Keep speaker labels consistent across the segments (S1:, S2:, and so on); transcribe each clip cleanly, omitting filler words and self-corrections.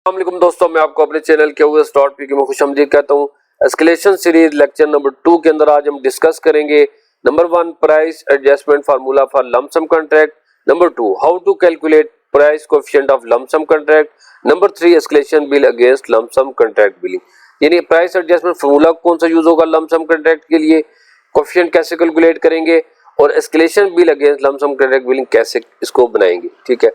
S1: अस्सलामुअलैकुम दोस्तों, मैं आपको अपने चैनल के QS.PK में खुशामदीद कहता हूँ। एस्केलेशन सीरीज लेक्चर नंबर 2 के अंदर आज हम डिस्कस करेंगे number 1 price adjustment formula for lump sum contract, number 2 how to calculate price coefficient of lump sum contract, number 3 escalation bill against lump sum contract billing. यानी price adjustment formula कौन सा use होगा lump sum contract के लिए, coefficient कैसे calculate करेंगे और escalation bill against lump sum contract billing कैसे इसको बनाएंगे। ठीक है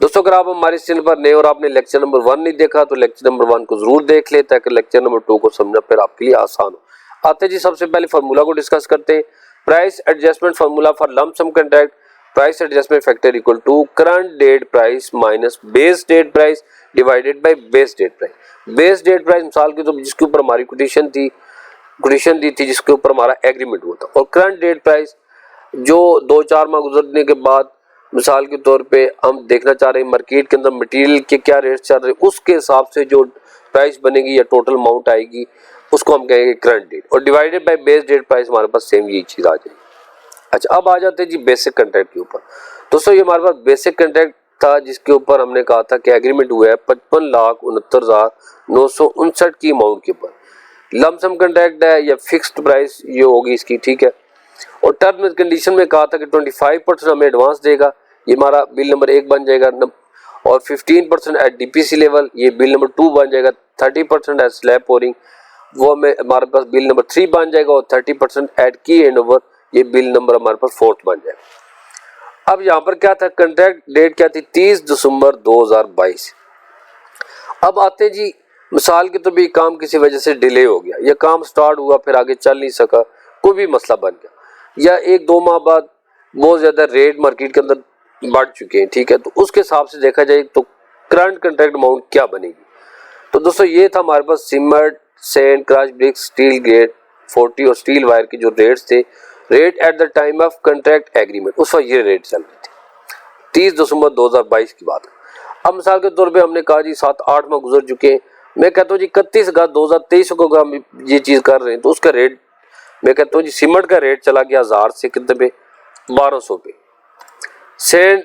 S1: दोस्तों, अगर आप हमारे चैनल पर नए और आपने लेक्चर नंबर 1 नहीं देखा तो लेक्चर नंबर 1 को जरूर देख ले ताकि लेक्चर नंबर 2 को समझना फिर आपके लिए आसान हो। आते जी सबसे पहले फार्मूला को डिस्कस करते हैं। Price adjustment formula for lump sum contract, price adjustment factor equal to current date price minus base date price divided by base date price. Base date price मिसाल की तो जिसके ऊपर हमारी कोटेशन दी थी जिसके ऊपर हमारा एग्रीमेंट हुआ था, और करंट डेट प्राइस जो 2-4 माह गुजरने के बाद मिसाल के तौर पे हम देखना चाह रहे हैं मार्केट के अंदर मटेरियल के क्या रेट चल रहे हैं, उसके हिसाब से जो प्राइस बनेगी या टोटल अमाउंट आएगी उसको हम कहेंगे करंट डेट, और divided by base date price हमारे पास सेम यही चीज आ जाएगी। अच्छा, अब आ जाते हैं जी बेसिक कॉन्ट्रैक्ट के ऊपर। दोस्तों ये हमारे पास बेसिक कॉन्ट्रैक्ट था जिसके ऊपर हमने कहा था कि एग्रीमेंट हुआ है 55,69,959 की अमाउंट के ऊपर। लंप सम कॉन्ट्रैक्ट है या फिक्स्ड प्राइस ये होगी इसकी, ठीक है। और टर्म एंड कंडीशन में कहा था कि 25% हमें एडवांस देगा, ये हमारा बिल नंबर 1 बन जाएगा, और 15% एट डीपीसी लेवल ये बिल नंबर 2 बन जाएगा, 30% एट स्लैब पोरिंग वो हमें हमारे पास बिल नंबर 3 बन जाएगा, और 30% एट की एंड ओवर ये बिल नंबर हमारे पास 4th बन जाएगा। अब यहाँ पर क्या था, कॉन्ट्रैक्ट डेट क्या थी 30 दिसंबर 2022। अब आते जी मिसाल के तो भी काम किसी वजह से डिले हो गया या काम स्टार्ट हुआ फिर आगे चल नहीं सका, कोई भी मसला बन गया, या 1-2 माह बाद बहुत ज्यादा रेट मार्केट के अंदर बढ़ चुके हैं, ठीक है, तो उसके हिसाब से देखा जाए तो करंट कॉन्ट्रैक्ट अमाउंट क्या बनेगी। तो दोस्तों ये था हमारे पास cement, sand, crush bricks, steel grade 40 और स्टील वायर के जो रेट्स थे, rate at the time of contract agreement, उस वक्त ये रेट चल रहे थे 30 दिसंबर 2022 की बात। अब मिसाल के तौर पे हमने कहा जी 7-8 माह गुजर चुके हैं, मैं कहता हूँ जी 31 अगस्त 2023 को हम ये चीज कर रहे हैं तो उसका रेट मैं कहता हूँ जी सीमेंट का रेट चला गया 1000 से कितने पे, 1200 पे, सैंड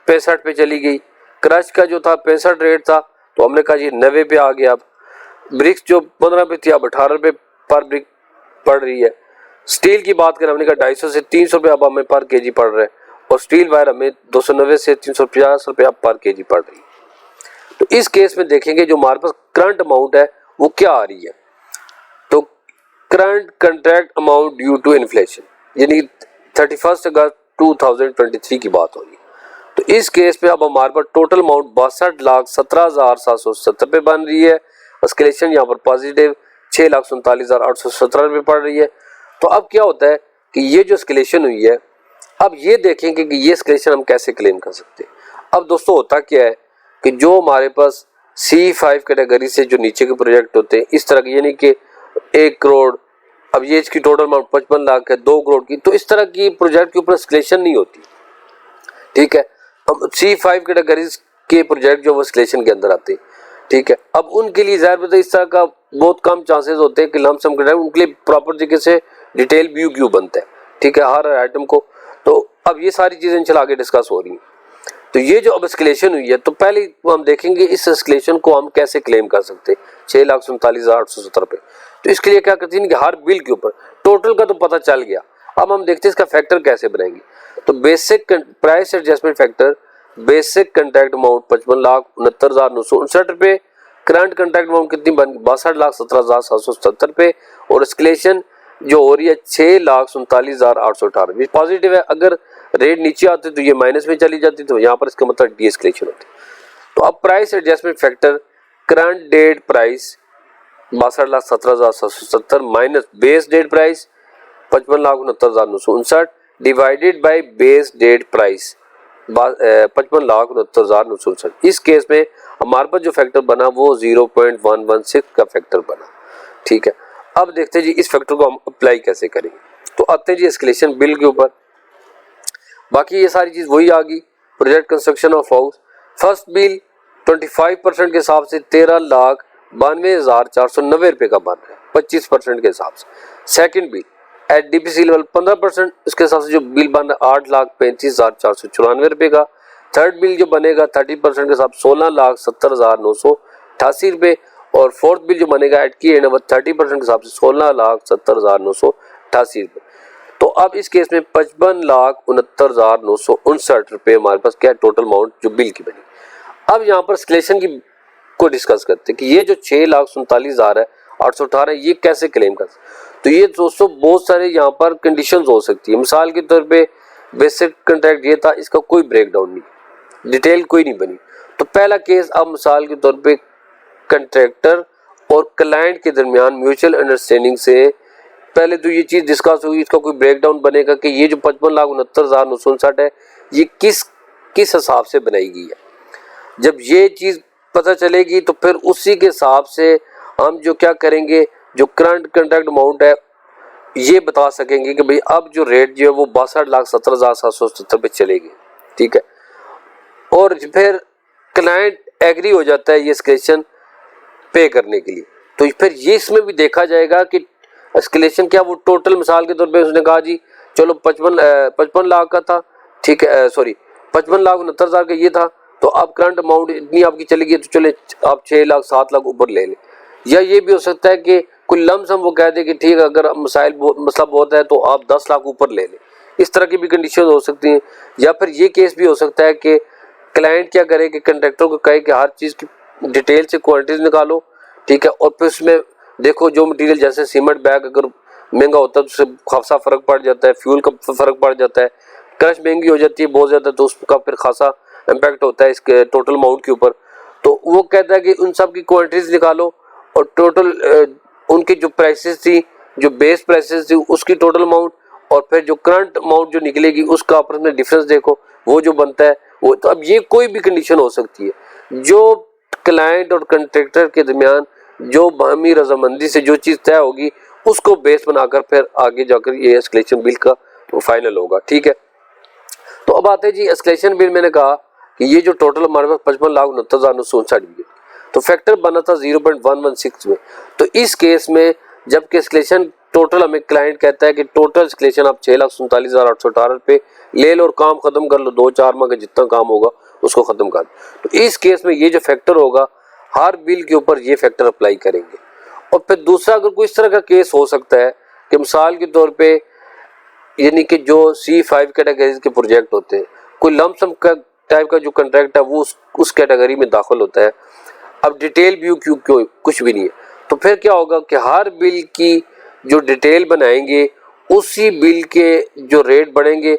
S1: 65 पे चली गई, क्रश का जो था 65 रेट था तो हमने कहा जी 90 पे आ गया। अब ब्रिक्स जो 15 पे थी अब 18 रुपए पर ब्रिक पड़ रही है। स्टील की बात करें हमने कहा 250 से 300 रुपये अब हमें पर केजी पड़ रहा है, और स्टील वायर हमें 290 से 350 रुपये अब पर केजी पड़ रही है। तो इस केस में देखेंगे जो हमारे पास करंट अमाउंट है वो क्या आ रही है, तो current contract amount due to inflation यानी 31 अगस्त 2023 की बात होगी। तो इस केस पे अब हमारे पास टोटल अमाउंट 62,17,770 रुपये बन रही है। एस्केलेशन यहाँ पर पॉजिटिव 6,47,817 रुपये पड़ रही है। तो अब क्या होता है कि ये जो एस्केलेशन हुई है, अब ये देखेंगे कि ये एस्केलेशन हम कैसे क्लेम कर सकते हैं। अब दोस्तों होता क्या है कि जो हमारे पास C5 कैटेगरी से जो नीचे के प्रोजेक्ट होते हैं इस तरह के, यानी कि 1 करोड़, अब ये इसकी टोटल अमाउंट 55 लाख है, 2 करोड़ की, तो इस तरह की प्रोजेक्ट के ऊपर एस्केलेशन नहीं होती, ठीक है। अब C5 कैटेगरीज के प्रोजेक्ट जो वो एस्केलेशन के अंदर आते हैं, ठीक है। अब उनके लिए जाहिर बात है इस तरह का बहुत कम चांसेस होते हैं कि लंप सम कॉन्ट्रैक्ट, उनके लिए प्रॉपर तरीके से डिटेल व्यू क्यों बनता है, ठीक है, हर आइटम को। तो अब ये सारी चीजें इंशाल्लाह आगे डिस्कस हो रही हैं। तो ये जो अब एस्केलेशन हुई है तो पहले हम देखेंगे इस एस्केलेशन को हम कैसे क्लेम कर सकते हैं 6,47,870 रुपये। तो इसके लिए क्या करते हैं कि हर बिल के ऊपर टोटल का तो पता चल गया, अब हम देखते हैं इसका फैक्टर कैसे बनाएंगे। तो basic price adjustment factor, basic contract amount 55,69,959 रुपये, करंट कॉन्ट्रैक्ट अमाउंट कितनी बन 62,17,770 रुपये, और एस्केलेशन जो हो रही है 6,47,818 रुपये पॉजिटिव है। अगर रेट नीचे आते तो ये माइनस में चली जाती, तो यहाँ पर इसका मतलब डी एस्केलेशन होती। तो अब price adjustment factor current date price 62,17,770 minus base date price 55,69,959 divided by base date price 55,69,959। इस केस में हमारे पास जो फैक्टर बना वो 0.116 का फैक्टर बना, ठीक है। अब देखते हैं जी इस फैक्टर को हम अप्लाई कैसे करेंगे। तो आते हैं जी एस्केलेशन बिल के ऊपर। बाकी ये सारी चीज वही आ गई। Project construction of house, first bill 25% के हिसाब से 13,92,490 रुपये का बन रहा है 25% के हिसाब से। Second bill eight DPC level 15% इसके हिसाब से जो बिल बन रहा है 8,35,494 रुपये का। थर्ड बिल जो बनेगा 30% के हिसाब 16,70,900 88 रुपये, और फोर्थ बिल जो बनेगा एड की 30% के हिसाब से 16,70,988 रुपये। तो अब इस केस में 55,69,959 रुपये हमारे पास क्या टोटल अमाउंट जो बिल की बनी। अब यहाँ पर एस्केलेशन की को डिस्कस करते हैं कि ये जो 6,47,000 है 818 ये कैसे क्लेम कर। तो ये दोस्तों बहुत सारे यहाँ पर कंडीशंस हो सकती है। मिसाल के तौर पे बेसिक कॉन्ट्रैक्ट ये था, इसका कोई ब्रेकडाउन नहीं, डिटेल कोई नहीं बनी। तो पहला केस, अब मिसाल के तौर पे कंट्रैक्टर और क्लाइंट के दरमियान म्यूचुअल अंडरस्टैंडिंग से पहले तो ये चीज़ डिस्कस हुई, इसका कोई ब्रेकडाउन बनेगा कि ये जो 55,69,959 है ये किस हिसाब से बनाई गई है। जब ये चीज़ पता चलेगी तो फिर उसी के हिसाब से हम जो क्या करेंगे, जो करंट कॉन्ट्रैक्ट अमाउंट है ये बता सकेंगे कि भाई अब जो रेट जो है वो 62,17,770 पे चलेगी, ठीक है। और फिर क्लाइंट एग्री हो जाता है ये एस्केलेशन पे करने के लिए, तो फिर ये इसमें भी देखा जाएगा कि एस्केलेशन क्या वो टोटल, मिसाल के तौर पे उसने कहा जी चलो 55 लाख का था, ठीक है, सॉरी 55,69,000 का ये था, तो अब करंट अमाउंट इतनी आपकी चलेगी तो चले आप 6 लाख 7 लाख ऊपर ले लें। या ये भी हो सकता है कि कोई लमसम वो कह दे कि ठीक है अगर मसला बहुत है तो आप 10 लाख ऊपर ले लें। इस तरह की भी कंडीशन हो सकती हैं। या फिर ये केस भी हो सकता है कि क्लाइंट क्या करे कि कंट्रैक्टर को कहे कि हर चीज़ की डिटेल से क्वांटिटीज निकालो, ठीक है, और फिर उसमें देखो जो मटेरियल जैसे सीमेंट बैग अगर महंगा होता है तो उससे खासा फ़र्क पड़ जाता है, फ्यूल का फ़र्क पड़ जाता है, क्रश महंगी हो जाती है बहुत ज़्यादा तो उसका फिर खासा इम्पैक्ट होता है इसके टोटल अमाउंट के ऊपर। तो वो कहता है कि उन सब की क्वांटिटीज निकालो और टोटल उनकी जो प्राइसेस थी, जो बेस प्राइसेस थी उसकी टोटल अमाउंट, और फिर जो करंट अमाउंट जो निकलेगी उसका आपस में डिफरेंस देखो, वो जो बनता है वो। तो अब ये कोई भी कंडीशन हो सकती है जो क्लाइंट और कंट्रैक्टर के दरमियान जो बाहमी रजामंदी से जो चीज़ तय होगी उसको बेस बनाकर फिर आगे जाकर ये एस्केलेशन बिल का फाइनल होगा, ठीक है। तो अब आते हैं जी एस्केलेशन बिल, मैंने कहा कि ये जो टोटल हमारे पास 55,69,959 भी है, तो फैक्टर बना था 0.116 में। तो इस केस में जबकि एस्केलेशन टोटल हमें क्लाइंट कहता है कि टोटल एस्केलेशन आप 6,47,818 रुपये ले लो और काम खत्म कर लो, 2-4 माह का जितना काम होगा उसको खत्म कर दो। तो इस केस में ये जो फैक्टर होगा हर बिल के ऊपर ये फैक्टर अप्लाई करेंगे। और फिर दूसरा अगर कोई इस तरह का केस हो सकता है कि मिसाल के तौर पे यानी कि जो C5 कैटेगरीज के प्रोजेक्ट होते हैं, कोई लमसम का टाइप का जो कॉन्ट्रैक्ट है वो उस कैटेगरी में दाखिल होता है, अब डिटेल व्यू क्यों कुछ भी नहीं है, तो फिर क्या होगा कि हर बिल की जो डिटेल बनाएंगे उसी बिल के जो रेट बढ़ेंगे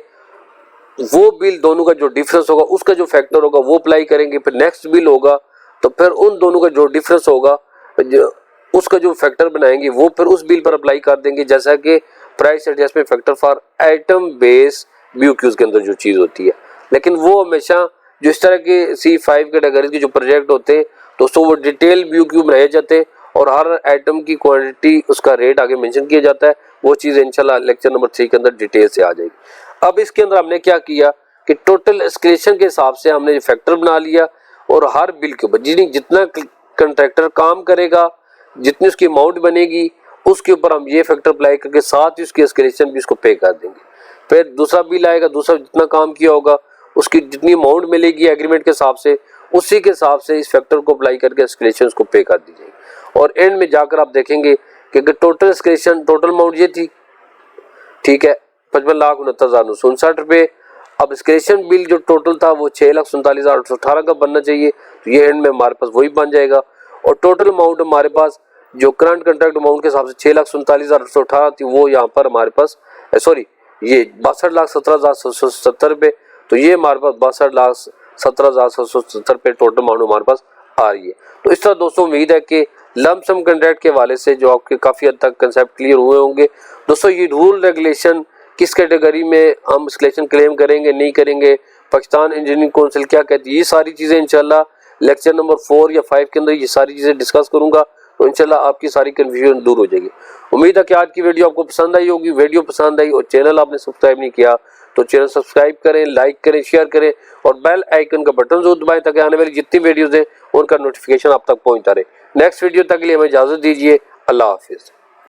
S1: वो बिल दोनों का जो डिफरेंस होगा उसका जो फैक्टर होगा वो अप्लाई करेंगे। फिर नेक्स्ट बिल होगा तो फिर उन दोनों का जो डिफरेंस होगा जो उसका जो फैक्टर बनाएंगे वो फिर उस बिल पर अप्लाई कर देंगे, जैसा कि price adjustment factor for item base BOQs के अंदर जो चीज़ होती है। लेकिन वो हमेशा जो इस तरह के C5 कैटेगरी के जो प्रोजेक्ट होते हैं दोस्तों वो डिटेल BOQ बनाए जाते हैं और हर आइटम की क्वांटिटी उसका रेट आगे मेंशन किया जाता है। वो चीज़ इंशाल्लाह लेक्चर नंबर 3 के अंदर डिटेल से आ जाएगी। अब इसके अंदर हमने क्या किया कि टोटल एस्केलेशन के हिसाब से हमने फैक्टर बना लिया और हर बिल के ऊपर जितना कंट्रैक्टर काम करेगा, जितनी उसकी अमाउंट बनेगी उसके ऊपर हम ये फैक्टर अप्लाई करके साथ ही उसकी एस्केलेशन भी उसको पे कर देंगे। फिर दूसरा बिल आएगा, दूसरा जितना काम किया होगा उसकी जितनी अमाउंट मिलेगी एग्रीमेंट के हिसाब से उसी के हिसाब से इस फैक्टर को अप्लाई करके एस्केलेशन उसको पे कर दी जाएगी। और एंड में जाकर आप देखेंगे कि अगर टोटल एस्केलेशन टोटल अमाउंट ये थी, ठीक है, 55,69,959 रुपये। अब एस्केलेशन बिल जो टोटल था वो 6,47,818 का बनना चाहिए, तो ये एंड में हमारे पास वही बन जाएगा। और टोटल अमाउंट हमारे पास जो करंट कॉन्ट्रैक्ट अमाउंट के हिसाब से 6,47,818 थी वो यहाँ पर हमारे पास सॉरी ये 62,17,770 रुपये, तो ये हमारे पास 62,17,770 रुपये टोटल अमाउंट हमारे पास आ रही है। तो इस तरह दोस्तों उम्मीद है कि लमसम कॉन्ट्रैक्ट के हवाले से जो आपके काफ़ी हद तक कंसेप्ट क्लियर हुए होंगे। दोस्तों ये रूल रेगुलेशन किस कैटेगरी में हम एस्केलेशन क्लेम करेंगे नहीं करेंगे, पाकिस्तान इंजीनियरिंग काउंसिल क्या कहती है, ये सारी चीज़ें इंशाल्लाह लेक्चर नंबर 4 या 5 के अंदर ये सारी चीज़ें डिस्कस करूंगा, तो इंशाल्लाह आपकी सारी कन्फ्यूजन दूर हो जाएगी। उम्मीद है कि आज की वीडियो आपको पसंद आई होगी। वीडियो पसंद आई और चैनल आपने सब्सक्राइब नहीं किया तो चैनल सब्सक्राइब करें, लाइक करें, शेयर करें और बेल आइकन का बटन जरूर दबाएं ताकि आने वाली जितनी वीडियोज़ हैं उनका नोटिफिकेशन आप तक पहुँचता रहे। नेक्स्ट वीडियो तक के लिए हमें इजाज़त दीजिए। अल्लाह हाफिज़।